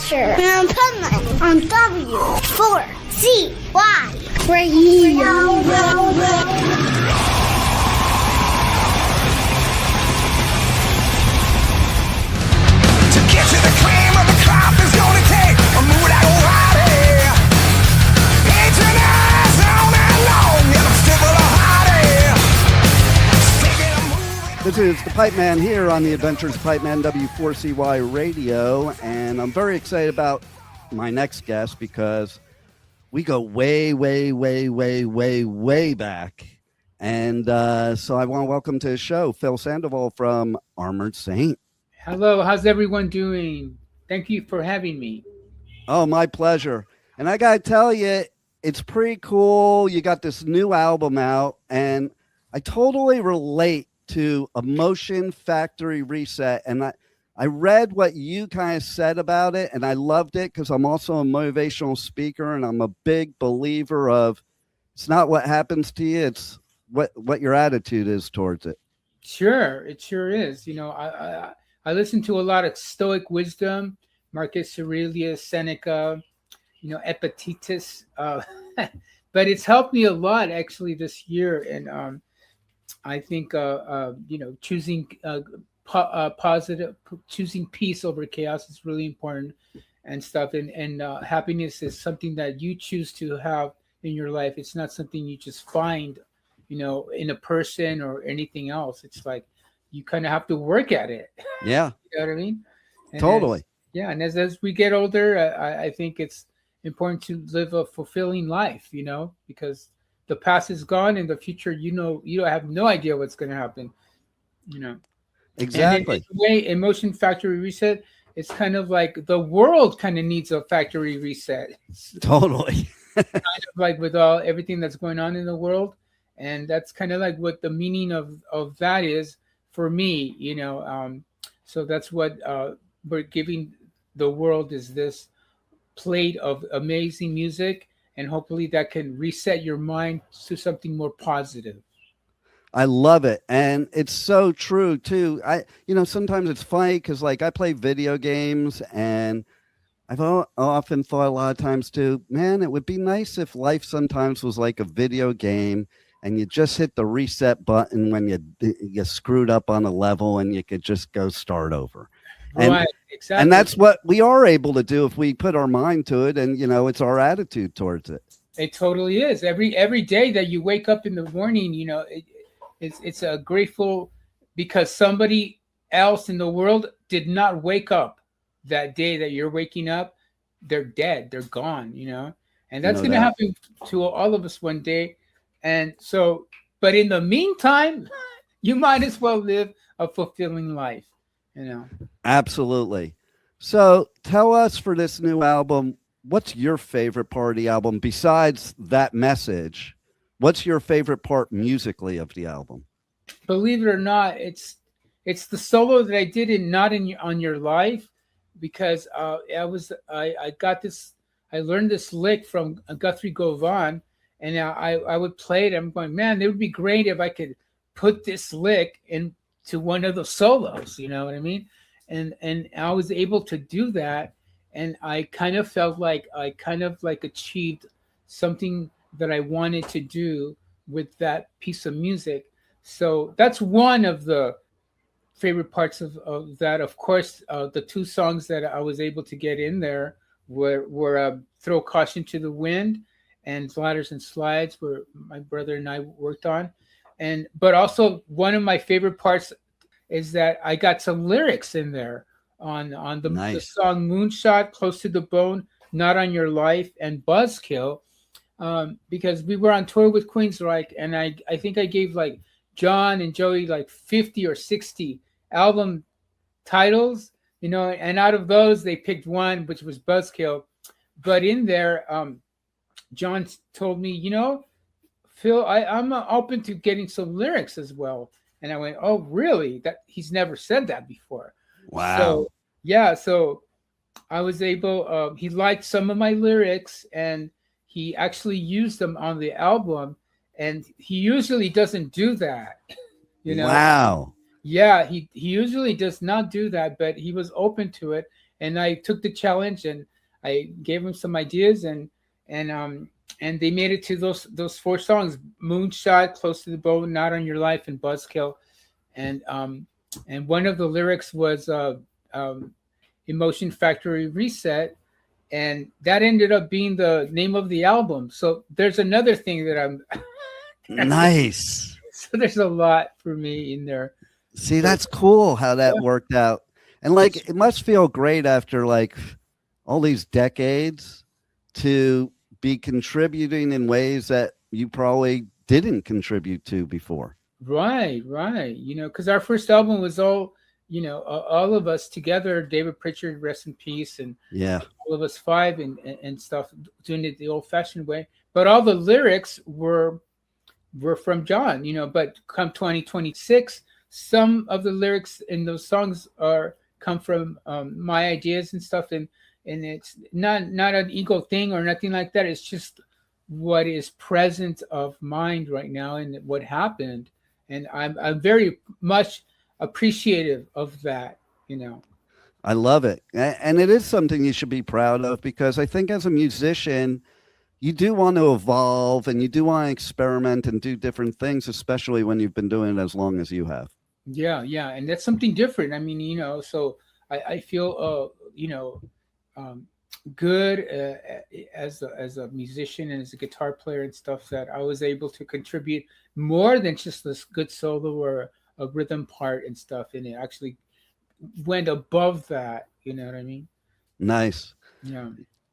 adventure in Pipeman on W4CY Radio. To get to the cream of the crop is gonna take a mood out of body. It's an eyes on and long, and I'm still a hottie. This is the Pipeman here on the Adventures of Pipeman W4CY Radio, and I'm very excited about my next guest because we go way back. And so I want to welcome to the show Phil Sandoval from Armored Saint. Hello, how's everyone doing? Thank you for having me. Oh, my pleasure. And I got to tell you, it's pretty cool. You got this new album out, and I totally relate to Emotion Factory Reset. And I read what you kind of said about it, and I loved it because I'm also a motivational speaker, and I'm a big believer of it's not what happens to you, it's what your attitude is towards it. Sure, it sure is. You know, I listen to a lot of Stoic wisdom, Marcus Aurelius, Seneca, you know, Epictetus, but it's helped me a lot actually this year. And I think, you know, choosing positive, choosing peace over chaos is really important and stuff. And happiness is something that you choose to have in your life. It's not something you just find, you know, in a person or anything else. It's like you kind of have to work at it. Yeah. You know what I mean? And totally. And as we get older, I think it's important to live a fulfilling life, you know, because the past is gone and the future, you know, you have no idea what's going to happen, you know. Exactly. And in a way, Emotion Factory Reset, it's kind of like the world kind of needs a factory reset. Totally. Kind of like with everything that's going on in the world. And that's kind of like what the meaning of that is for me, you know. So that's what we're giving the world, is this plate of amazing music, and hopefully that can reset your mind to something more positive. I love it. And it's so true too. Sometimes it's funny because like I play video games, and I've often thought a lot of times too, man, it would be nice if life sometimes was like a video game and you just hit the reset button when you screwed up on a level and you could just go start over. And, right, exactly. And that's what we are able to do if we put our mind to it, and, you know, it's our attitude towards it. It totally is. Every day that you wake up in the morning, you know, it's a grateful because somebody else in the world did not wake up that day that you're waking up. They're dead. They're gone, you know, and that's going to happen to all of us one day. And so, but in the meantime, you might as well live a fulfilling life, you know. Absolutely. So tell us, for this new album, what's your favorite part of the album besides that message? What's your favorite part musically of the album? Believe it or not, it's the solo that I did in Not on Your Life, because I learned this lick from Guthrie Govan, and I would play it. I'm going, man, it would be great if I could put this lick into one of the solos, you know what I mean? And I was able to do that, and I kind of felt like I achieved something that I wanted to do with that piece of music. So that's one of the favorite parts of that. Of course, the two songs that I was able to get in there were Throw Caution to the Wind and Ladders and Slides, where my brother and I worked on. But also one of my favorite parts is that I got some lyrics in there on the song Moonshot, Close to the Bone, Not on Your Life, and Buzzkill, because we were on tour with Queensryche, and I think I gave like John and Joey like 50 or 60 album titles, you know, and out of those they picked one, which was Buzzkill. But in there, John told me, you know, Phil, I'm open to getting some lyrics as well. And I went, oh, really? That he's never said that before. Wow. So, yeah. So I was able, he liked some of my lyrics, and he actually used them on the album. And he usually doesn't do that, you know? Wow. Yeah, he usually does not do that, but he was open to it. and I took the challenge, and I gave them some ideas, and they made it to those 4 songs: Moonshot, Close to the Bone, Not on Your Life, and Buzzkill. And one of the lyrics was Emotion Factory Reset, and that ended up being the name of the album. So there's another thing that I'm Nice. so there's a lot for me in there. See, that's cool how that worked out. And like, it must feel great after like all these decades to be contributing in ways that you probably didn't contribute to before. Right. Because our first album was all of us together, David Pritchard, rest in peace, and all of us 5 and stuff, doing it the old-fashioned way. But all the lyrics were from John, but come 2026, some of the lyrics in those songs come from my ideas and stuff, and it's not an ego thing or nothing like that. It's just what is present of mind right now and what happened, and I'm very much appreciative of that. I love it, and it is something you should be proud of, because I think as a musician, you do want to evolve and you do want to experiment and do different things, especially when you've been doing it as long as you have. Yeah, and that's something different. I mean, so I feel good as a musician and as a guitar player and stuff, that I was able to contribute more than just this good solo or a rhythm part and stuff, and it actually went above that. You know what I mean? Nice. Yeah.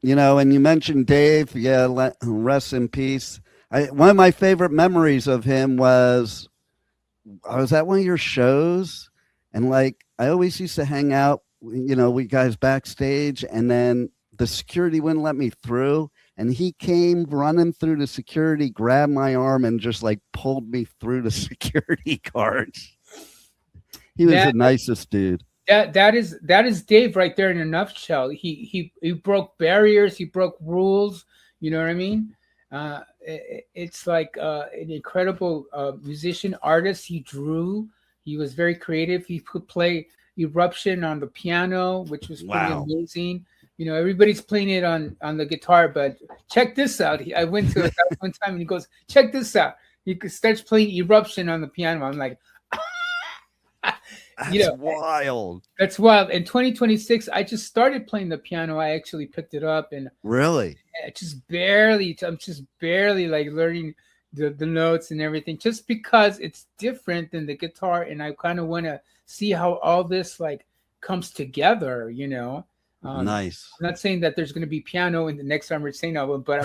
And you mentioned Dave. Yeah, rest in peace. One of my favorite memories of him was I was at one of your shows, and like I always used to hang out, we guys backstage, and then the security wouldn't let me through, and he came running through the security, grabbed my arm, and just like pulled me through the security guards. He was the nicest dude. That is Dave right there in a nutshell. He broke barriers, he broke rules. You know what I mean? It's like an incredible musician, artist. He drew. He was very creative. He could play Eruption on the piano, which was pretty amazing. Everybody's playing it on the guitar, but check this out. I went to it one time, and he goes, "Check this out." He starts playing Eruption on the piano. I'm like, That's wild. That's wild. In 2026, I just started playing the piano. I actually picked it up, and really, I'm just barely like learning the notes and everything, just because it's different than the guitar, and I kind of want to see how all this like comes together. Nice. I'm not saying that there's going to be piano in the next Armored Saint album, but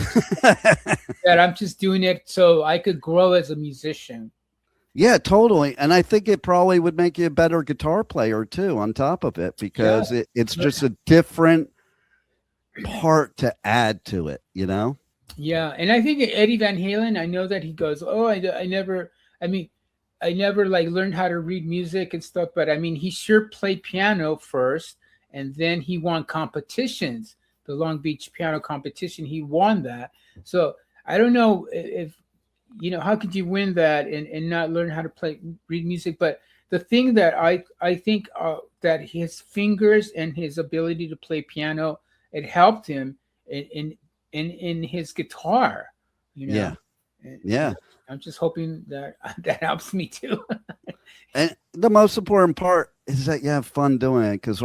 I'm just doing it so I could grow as a musician. Yeah, totally. And I think it probably would make you a better guitar player too, on top of it, because it's just a different part to add to it, Yeah. And I think Eddie Van Halen, I know that he goes, I never like learned how to read music and stuff, but I mean, he sure played piano first, and then he won competitions, the Long Beach piano competition. He won that. So I don't know if, how could you win that and not learn how to read music? But the thing that I think that his fingers and his ability to play piano, it helped him in his guitar. Yeah. I'm just hoping that helps me too. And the most important part is that you have fun doing it, because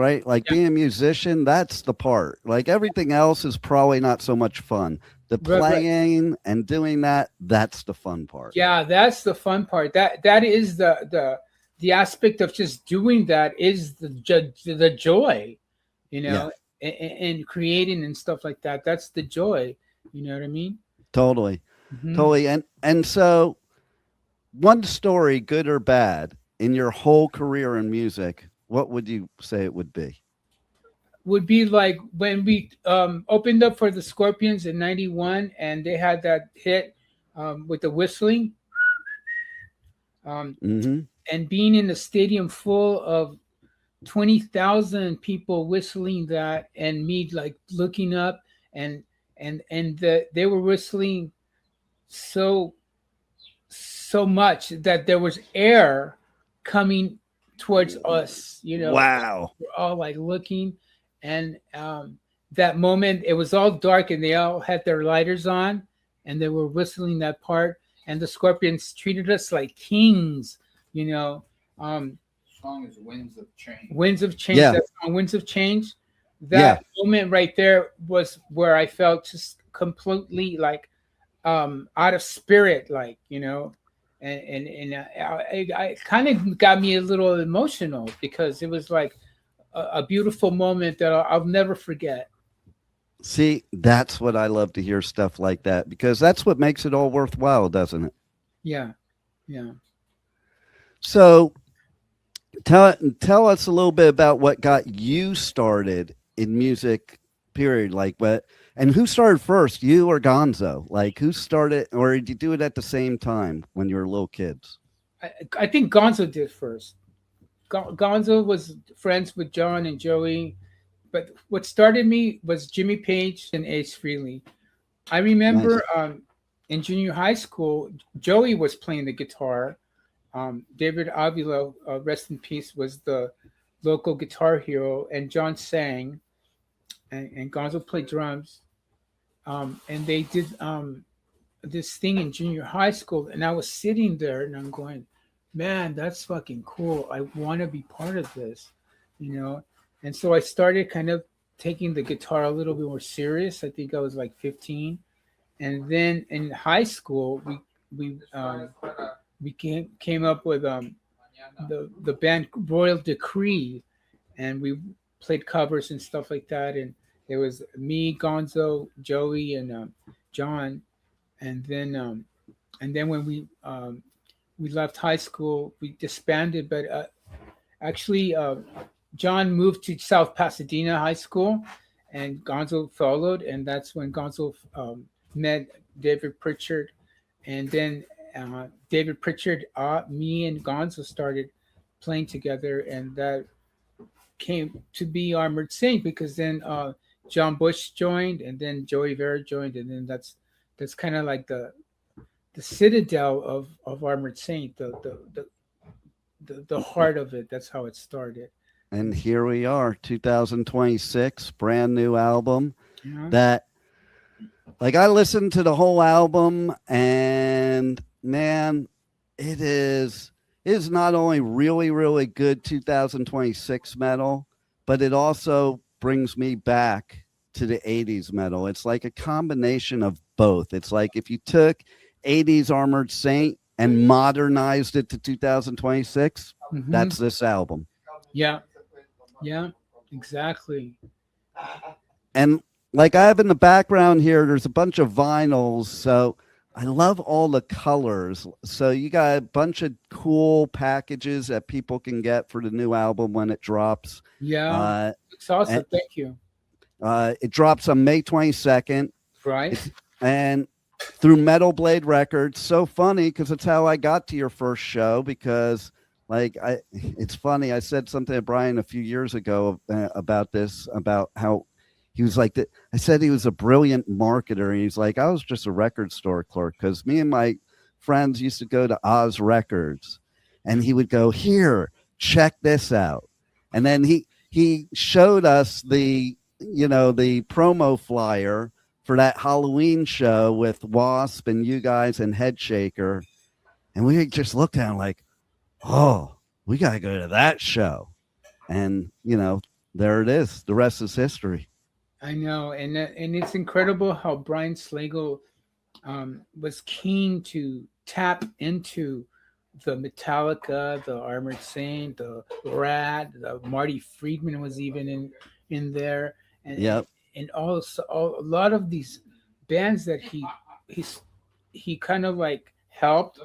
being a musician, that's the part. Like everything else is probably not so much fun. The playing and doing that's the fun part. Yeah, that's the fun part. That is the aspect of just doing that is the joy, and creating and stuff like that. That's the joy. You know what I mean? Totally. Mm-hmm. Totally. And so one story, good or bad, in your whole career in music, what would you say it would be? Would be like when we opened up for the Scorpions in '91, and they had that hit with the whistling, and being in a stadium full of 20,000 people whistling that, and me like looking up, and they were whistling so much that there was air coming towards us. Wow. We're all like looking. And that moment, it was all dark, and they all had their lighters on, and they were whistling that part. And the Scorpions treated us like kings, you know. Song is Winds of Change. Winds of Change. Yeah. That song, Winds of Change. That moment right there was where I felt just completely like out of spirit, like, you know. And I kind of got me a little emotional because it was like a beautiful moment that I'll never forget. See, that's what I love to hear, stuff like that, because that's what makes it all worthwhile, doesn't it? Yeah. Yeah. So tell us a little bit about what got you started in music, period. Like what, and who started first, you or Gonzo? Like who started, or did you do it at the same time when you were little kids? I think Gonzo did first. Gonzo was friends with John and Joey, but what started me was Jimmy Page and Ace Frehley. I remember in junior high school, Joey was playing the guitar. David Avila, rest in peace, was the local guitar hero, and John sang, and Gonzo played drums. And they did this thing in junior high school, and I was sitting there and I'm going, man, that's fucking cool. I want to be part of this, you know? And so I started kind of taking the guitar a little bit more serious. I think I was like 15. And then in high school, we came up with the band Royal Decree, and we played covers and stuff like that. And there was me, Gonzo, Joey, and John. And then when we left high school, we disbanded. But actually, John moved to South Pasadena High School, and Gonzo followed. And that's when Gonzo met David Pritchard. And then David Pritchard, me and Gonzo started playing together, and that came to be Armored Saint, because then John Bush joined, and then Joey Vera joined, and then that's kind of like the citadel of Armored Saint, the heart of it. That's how it started. And here we are, 2026, brand new album. Yeah. That, like, I listened to the whole album, and man, it is not only really, really good 2026 metal, but it also brings me back to the 80s metal. It's like a combination of both. It's like if you took 80s Armored Saint and modernized it to 2026, that's this album. Yeah. Yeah, exactly. And like I have in the background here, there's a bunch of vinyls. So I love all the colors. So you got a bunch of cool packages that people can get for the new album when it drops. Yeah, it's awesome. Thank you. It drops on May 22nd. Right. And through Metal Blade Records. So funny, because it's how I got to your first show, because like it's funny. I said something to Brian a few years ago about this, about how he was like that. I said he was a brilliant marketer. And he's like, I was just a record store clerk, because me and my friends used to go to Oz Records, and he would go, here, check this out. And then he showed us the promo flyer for that Halloween show with Wasp and you guys and Headshaker. And we just looked at him like, oh, we got to go to that show. And, there it is. The rest is history. I know. And it's incredible how Brian Slagle was keen to tap into the Metallica, the Armored Saint, the Rat, the Marty Friedman was even in there. And, yep. And also a lot of these bands that he kind of like helped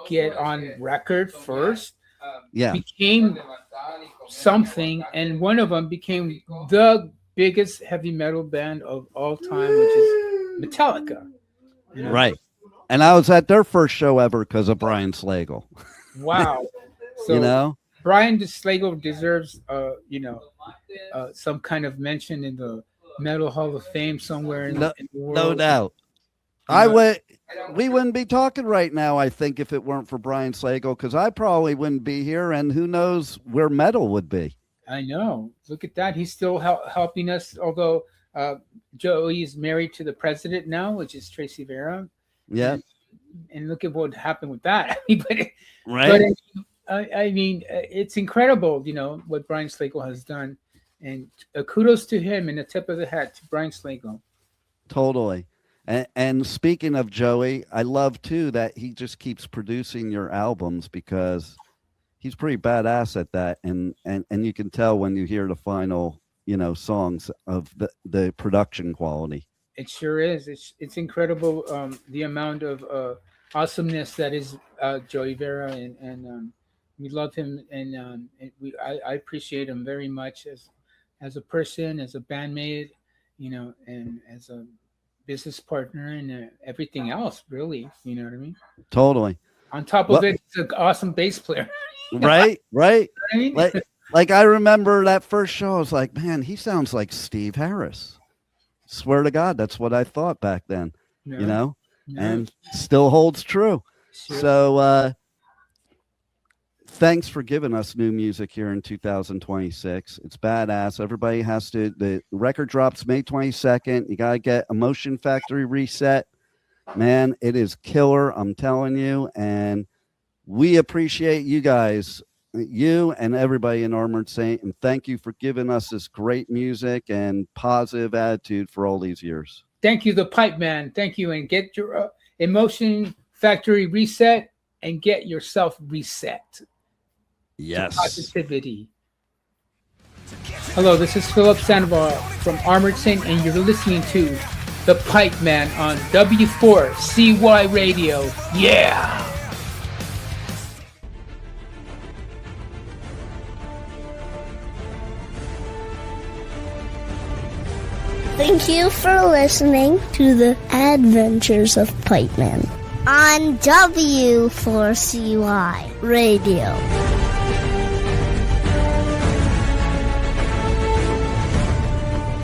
get on record first, became something, and one of them became the biggest heavy metal band of all time, which is Metallica. Right. And I was at their first show ever because of Brian Slagle. Wow. So Brian Slagle deserves some kind of mention in the Metal Hall of Fame somewhere in the world. No doubt. We wouldn't be talking right now, I think, if it weren't for Brian Slagle, because I probably wouldn't be here, and who knows where metal would be. I know. Look at that. He's still helping us, although Joey is married to the president now, which is Tracy Vera. Yeah. And look at what happened with that. But Right. I mean, it's incredible, what Brian Slagle has done. And kudos to him, and a tip of the hat to Brian Slagle. Totally. And speaking of Joey, I love too that he just keeps producing your albums, because he's pretty badass at that. And you can tell when you hear the final, songs of the production quality. It sure is. It's incredible, the amount of awesomeness that is Joey Vera, and we love him, and I appreciate him very much as a person, as a bandmate, and as a business partner, and everything else, really. You know what I mean? Totally. On top of it, he's an awesome bass player. Right. You know what I mean? Like I remember that first show, I was like, man, he sounds like Steve Harris. Swear to God, that's what I thought back then, and still holds true. Sure. So thanks for giving us new music here in 2026. It's badass. Everybody has to, the record drops May 22nd. You got to get Emotion Factory Reset. Man, it is killer, I'm telling you. And we appreciate you guys, you and everybody in Armored Saint. And thank you for giving us this great music and positive attitude for all these years. Thank you, the Pipe Man. Thank you. And get your Emotion Factory Reset, and get yourself reset. Yes. Positivity. Hello, this is Phil Sandoval from Armored Saint, and you're listening to The Pipe Man on W4CY Radio. Yeah! Thank you for listening to the Adventures of Pipe Man on W4CY Radio.